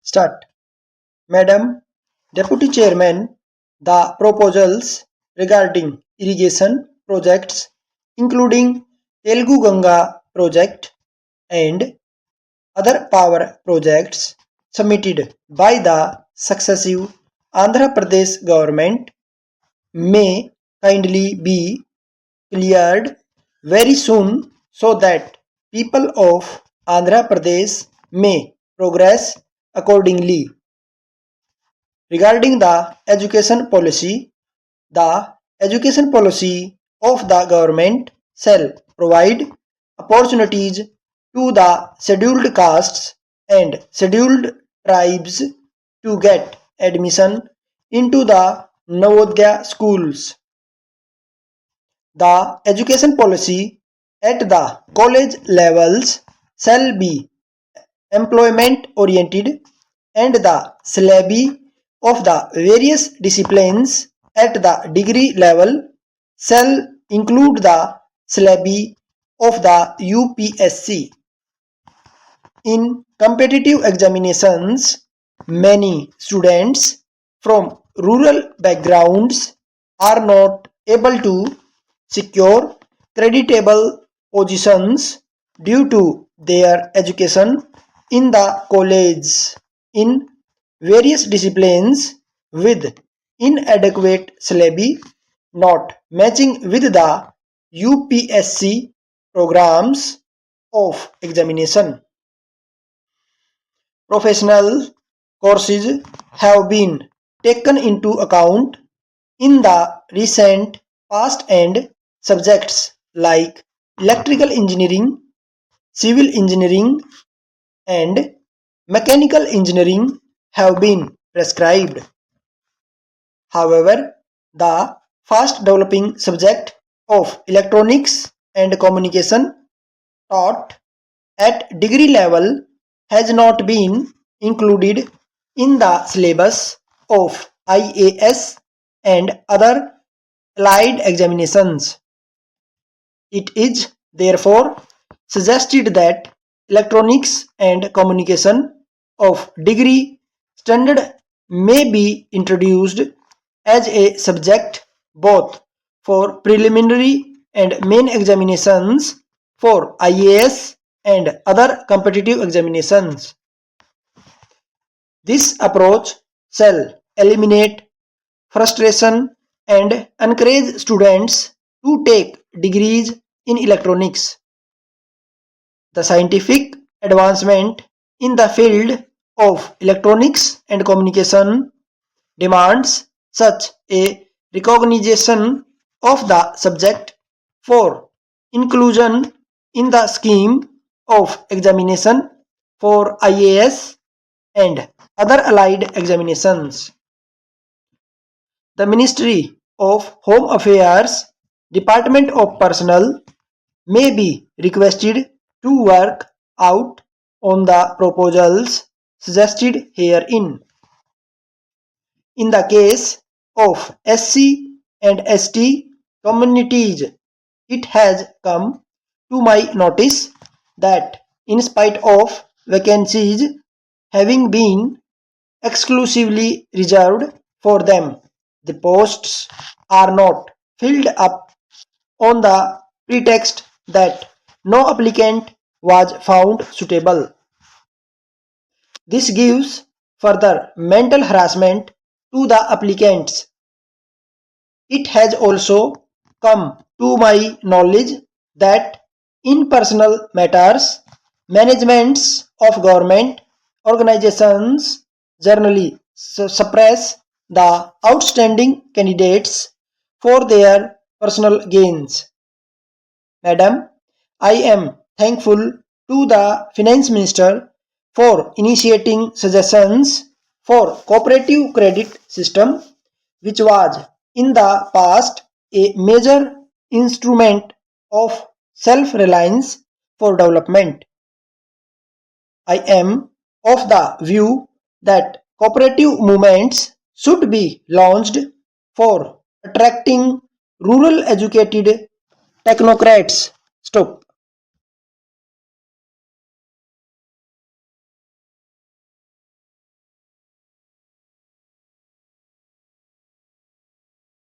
Start. Madam Deputy Chairman, the proposals regarding irrigation projects including Telugu Ganga project and other power projects submitted by the successive Andhra Pradesh government may kindly be cleared very soon so that people of Andhra Pradesh may progress accordingly. Regarding the education policy of the government shall provide opportunities to the scheduled castes and scheduled tribes to get admission into the Navodaya schools. The education policy at the college levels shall be employment oriented and the syllabi of the various disciplines at the degree level shall include the syllabi of the UPSC. In competitive examinations, many students from rural backgrounds are not able to secure creditable positions due to their education in the college in various disciplines with inadequate syllabi not matching with the UPSC programs of examination. Professional courses have been taken into account in the recent past and subjects like electrical engineering, civil engineering, and mechanical engineering have been prescribed. However, the fast developing subject of electronics and communication taught at degree level has not been included in the syllabus of IAS and other allied examinations. It is therefore suggested that electronics and communication of degree standard may be introduced as a subject both for preliminary and main examinations for IAS and other competitive examinations. This approach shall eliminate frustration and encourage students to take degrees in electronics. The scientific advancement in the field of electronics and communication demands such a recognition of the subject for inclusion in the scheme of examination for IAS and other allied examinations. The Ministry of Home Affairs, Department of Personnel may be requested to work out on the proposals suggested herein. In the case of SC and ST communities, it has come to my notice that in spite of vacancies having been exclusively reserved for them, the posts are not filled up on the pretext that no applicant was found suitable. This gives further mental harassment to the applicants. It has also come to my knowledge that in personal matters, managements of government organizations generally suppress the outstanding candidates for their personal gains. Madam, I am thankful to the Finance Minister for initiating suggestions for cooperative credit system which was in the past a major instrument of self-reliance for development. I am of the view that cooperative movements should be launched for attracting rural educated technocrats. Stop.